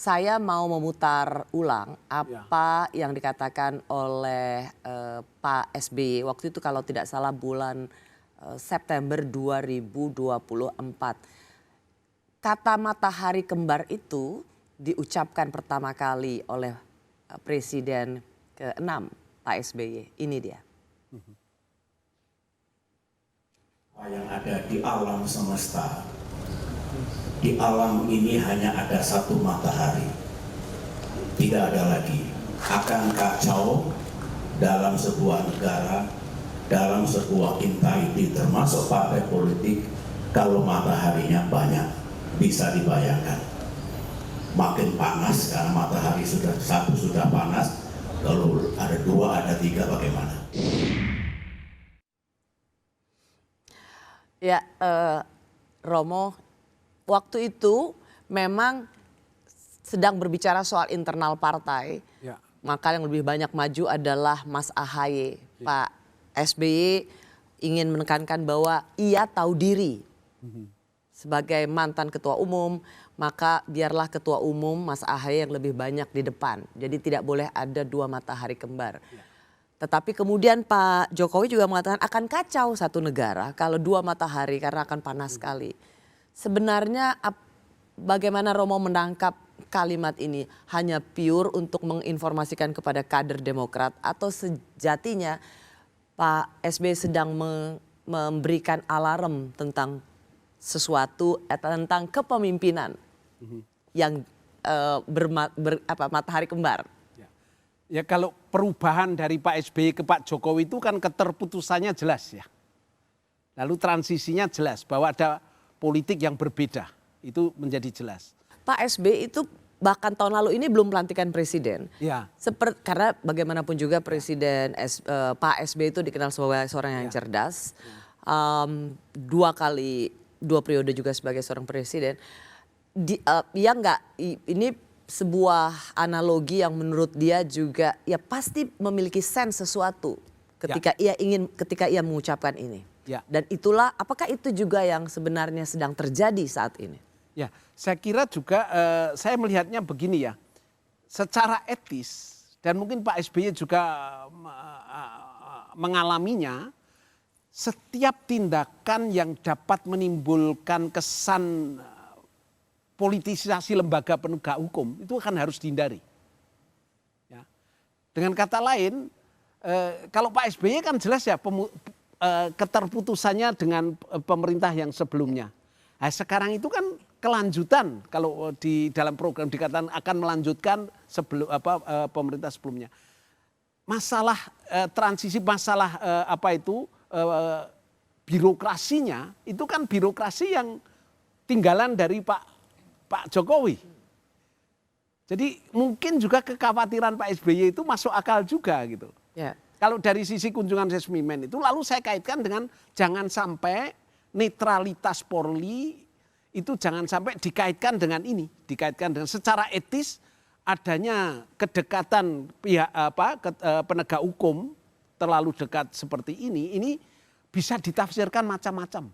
saya mau memutar ulang apa yang dikatakan oleh Pak SBY waktu itu kalau tidak salah bulan September 2024. Kata matahari kembar itu diucapkan pertama kali oleh Presiden ke-6 Pak SBY. Ini dia. Yang ada di alam semesta. Di alam ini hanya ada satu matahari. Tidak ada lagi. Akan kacau dalam sebuah negara, dalam sebuah entity termasuk partai politik kalau mataharinya banyak. Bisa dibayangkan. Makin panas karena matahari satu sudah panas, kalau ada dua, ada tiga bagaimana? Ya, Romo, waktu itu memang sedang berbicara soal internal partai. Ya. Maka yang lebih banyak maju adalah Mas AHY. Ya. Pak SBY ingin menekankan bahwa ia tahu diri. Sebagai mantan ketua umum, maka biarlah ketua umum Mas AHY yang lebih banyak di depan. Jadi tidak boleh ada dua matahari kembar. Ya. Tetapi kemudian Pak Jokowi juga mengatakan akan kacau satu negara kalau dua matahari karena akan panas sekali. Sebenarnya bagaimana Romo menangkap kalimat ini? Hanya pure untuk menginformasikan kepada kader Demokrat atau sejatinya Pak SBY sedang memberikan alarm tentang sesuatu tentang kepemimpinan yang matahari kembar? Ya kalau perubahan dari Pak SBY ke Pak Jokowi itu kan keterputusannya jelas ya. Lalu transisinya jelas bahwa ada politik yang berbeda. Itu menjadi jelas. Pak SBY itu bahkan tahun lalu ini belum pelantikan presiden. Ya. Karena bagaimanapun juga presiden Pak SBY itu dikenal sebagai seorang yang cerdas. Dua periode juga sebagai seorang presiden. Ini sebuah analogi yang menurut dia juga ya pasti memiliki sense sesuatu ketika ia mengucapkan ini. Ya. Dan itulah apakah itu juga yang sebenarnya sedang terjadi saat ini? Ya, saya kira juga saya melihatnya begini ya. Secara etis dan mungkin Pak SBY juga mengalaminya, setiap tindakan yang dapat menimbulkan kesan politisasi lembaga penegak hukum itu akan harus dihindari. Ya. Dengan kata lain, kalau Pak SBY kan jelas ya keterputusannya dengan pemerintah yang sebelumnya. Nah, sekarang itu kan kelanjutan kalau di dalam program dikatakan akan melanjutkan pemerintah sebelumnya. Masalah transisi, masalah birokrasinya itu kan birokrasi yang tinggalan dari Pak Jokowi. Jadi mungkin juga kekhawatiran Pak SBY itu masuk akal juga gitu. Ya. Kalau dari sisi kunjungan resmi itu lalu saya kaitkan dengan jangan sampai netralitas Polri itu jangan sampai dikaitkan dengan ini. Dikaitkan dengan secara etis adanya kedekatan pihak penegak hukum terlalu dekat seperti ini bisa ditafsirkan macam-macam.